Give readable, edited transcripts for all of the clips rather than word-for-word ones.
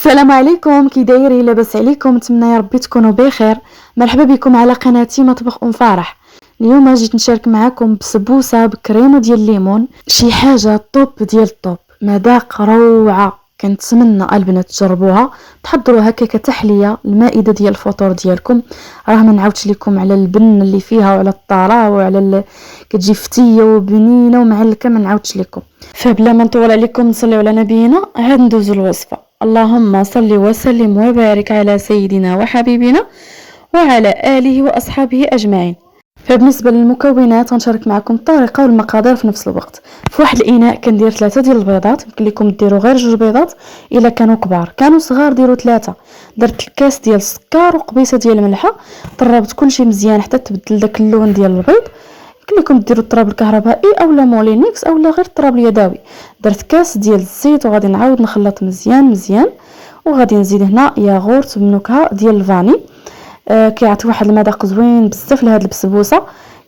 السلام عليكم، كي دايرين؟ لاباس عليكم؟ نتمنى يا ربي تكونوا بخير. مرحبا بكم على قناتي مطبخ ام فرح. اليوم جيت نشارك معكم بسبوسه بكريمه ديال الليمون، شي حاجه طوب ديال الطوب، مذاق روعه. كنتمنى البنات تجربوها، تحضروا هكا كتحليه المائده ديال الفطور ديالكم. راه ما نعاودش لكم على البن اللي فيها وعلى الطراوه وعلى كتجي فتيه وبنينه ومعلكه، ما نعاودش لكم. فبلا ما نطول عليكم نصليو على نبينا، عاد ندوزو الوصفه. اللهم صل وسلم وبارك على سيدنا وحبيبنا وعلى آله وأصحابه أجمعين. فبالنسبة للمكونات غنشارك معكم الطريقة والمقادير في نفس الوقت. في واحد الإناء كندير 3 ديال البيضات، يمكن لكم ديروا غير 2 بيضات إلا كانوا كبار، كانوا صغار ديروا 3. درت الكاس ديال السكر وقبيصة ديال الملحة، طربت كلشي مزيان حتى تبدل داك اللون ديال البيض. يمكن لكم ديروا الطراب الكهربائي اولا مولينكس اولا غير الطراب اليدوي. درت كاس ديال الزيت وغادي نعاود نخلط مزيان وغادي نزيد هنا ياغورت بنكهه ديال الفاني. كيعطي واحد المذاق زوين بزاف لهاد البسبوسه،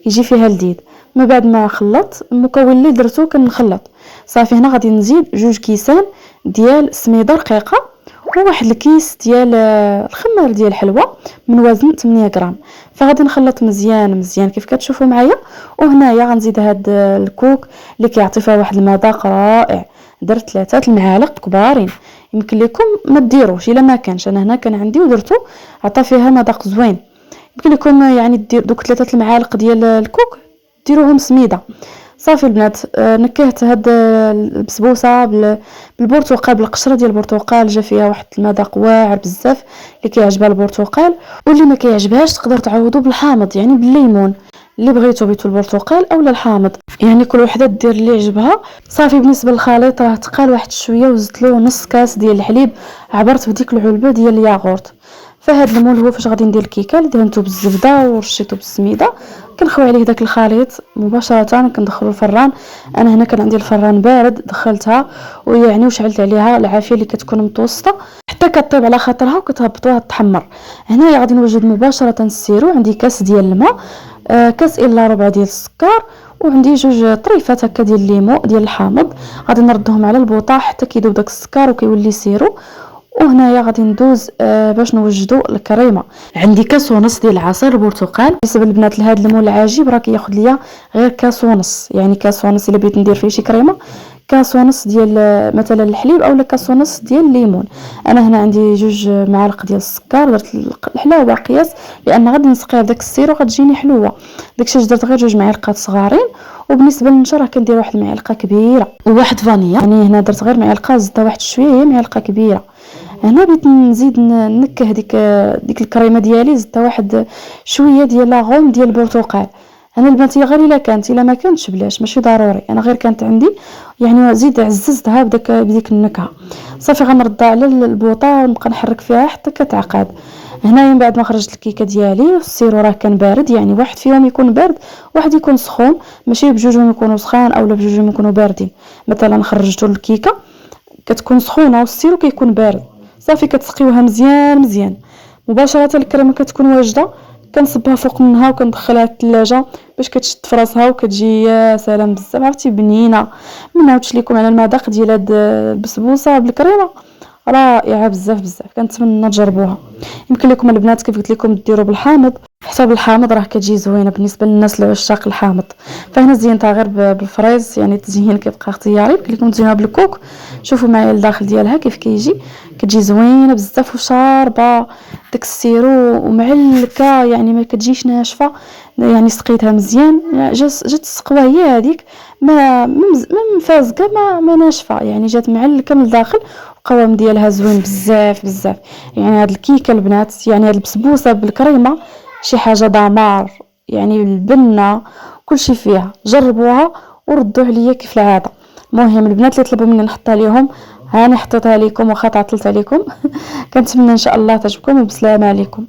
يجي فيها لذيذ. من بعد ما خلط المكون اللي درتو كنخلط صافي. هنا غادي نزيد 2 كيسان ديال السميده رقيقه وواحد الكيس ديال الخمار ديال الحلوى من وزن 8 غرام. فغادي نخلط مزيان كيف كتشوفوا معايا. وهنايا غنزيد هاد الكوك اللي كيعطي فيها واحد المذاق رائع. درت 3 المعالق كبارين، يمكن لكم ما ديروش الا ما كانش، انا هنا كان عندي ودرتو عطى فيها مذاق زوين. يمكن لكم يعني دير دوك 3 المعالق ديال الكوك ديروهم سميده. صافي البنات، نكهت هاد البسبوسه بالبرتقال، بالقشره ديال البرتقال، جا فيها واحد المذاق واعر بزاف. اللي كيعجبها البرتقال واللي ما كيعجبهاش تقدر تعوضو بالحامض، يعني بالليمون اللي بغيتو بيتو البرتقال اولا الحامض، يعني كل وحده دير اللي يعجبها. صافي بالنسبه للخليط راه تقال واحد شويه، وزدت له نص كاس ديال الحليب، عبرت بديك العلبه ديال الياغورت. فهاد المول هو فاش غادي ندير الكيكه اللي دهنتو بالزبده ورشيتو بالسميده. كنخوي عليه داك الخليط مباشره، كندخلو الفران. انا هنا كان عندي الفران بارد، دخلتها ويعني وشعلت عليها العافيه اللي كتكون متوسطه حتى كطيب على خاطرها وكتهبطوها تحمر. هنايا غادي نوجد مباشره السيرو. عندي كاس ديال الماء، كاس الا ربع ديال السكر، وعندي 2 طريفات هكا ديال الليمون ديال الحامض. غادي نردهم على البوطه حتى كيذوب داك السكر وكيولي سيرو. وهنايا غادي ندوز باش نوجدوا الكريمه. عندي كاس ونص ديال عصير البرتقال. بالنسبه للبنات لهذا المول العجيب راه كياخذ ليا غير كاس ونص، يعني كاس ونص الا بغيت ندير فيه شي كريمه، كاس ونص ديال مثلا الحليب اولا كاس ونص ديال الليمون. انا هنا عندي 2 معالق ديال السكر، درت الحلاوه قياس لان غادي نسقيها بداك السيرو غتجيني حلوه. داكشي درت غير 2 معالق صغارين. وبالنسبه للنشا راه كندير واحد المعلقه كبيره وواحد فانيا، يعني هنا درت غير معلقه زدتها واحد شويه، هي معلقه كبيره. هنا بغيت نزيد نكه ديك الكريمه ديالي، زدتها واحد شويه ديال لاغوم ديال البرتقال. انا البنات غير الا كانت، الا ما كانتش بلاش، ماشي ضروري. انا غير كانت عندي يعني زيد عززتها بديك النكهه. صافي غنردها على البوطه ونبقى نحرك فيها حتى كتعقد. هنايا من بعد ما خرجت الكيكه ديالي والسيرو راه كان بارد، يعني واحد فيهم يكون بارد واحد يكون سخون، ماشي بجوجهم يكونوا سخان اولا بجوجهم يكونوا باردين. مثلا خرجتو الكيكه كتكون سخونه والسيرو كيكون بارد. صافي كتسقيوها مزيان مباشره. الكريمه كتكون واجده، كنصبها فوق منها وكندخلها للثلاجه باش كتشد في راسها وكتجي يا سلام بزاف، عرفتي بنينه. ما نعاودش لكم على المذاق ديال هاد البسبوسه بالكريمه، رائعه بزاف. كنتمنى تجربوها. يمكن لكم البنات كيف قلت لكم ديروا بالحامض، حتى بالحامض راه كتجي زوينه بالنسبه للناس العشاق الحامض. فهنا زينتها غير بالفريز، يعني التزيين كيبقى اختياري. يمكن لكم تزينوها بالكوك، شوفوا معايا الداخل ديالها كيف كتجي زوينه بزاف وشاربه داك السيرو ومعلكه، يعني ما كتجيش ناشفه. يعني سقيتها مزيان، جات السقوه هي هذيك، ما مفازقه ما ناشفه، يعني جات معلكه من الداخل. القوام ديالها زوين بزاف. يعني هاد الكيكه البنات، يعني هاد البسبوسه بالكريمه شي حاجه دمار، يعني البنه كلشي فيها. جربوها وردوا عليا كيف العاده. المهم البنات اللي طلبوا مني نحطها لهم، هاني حطيتها لكم واخا تعطلت عليكم. كنتمنى ان شاء الله تعجبكم وبسلامه عليكم.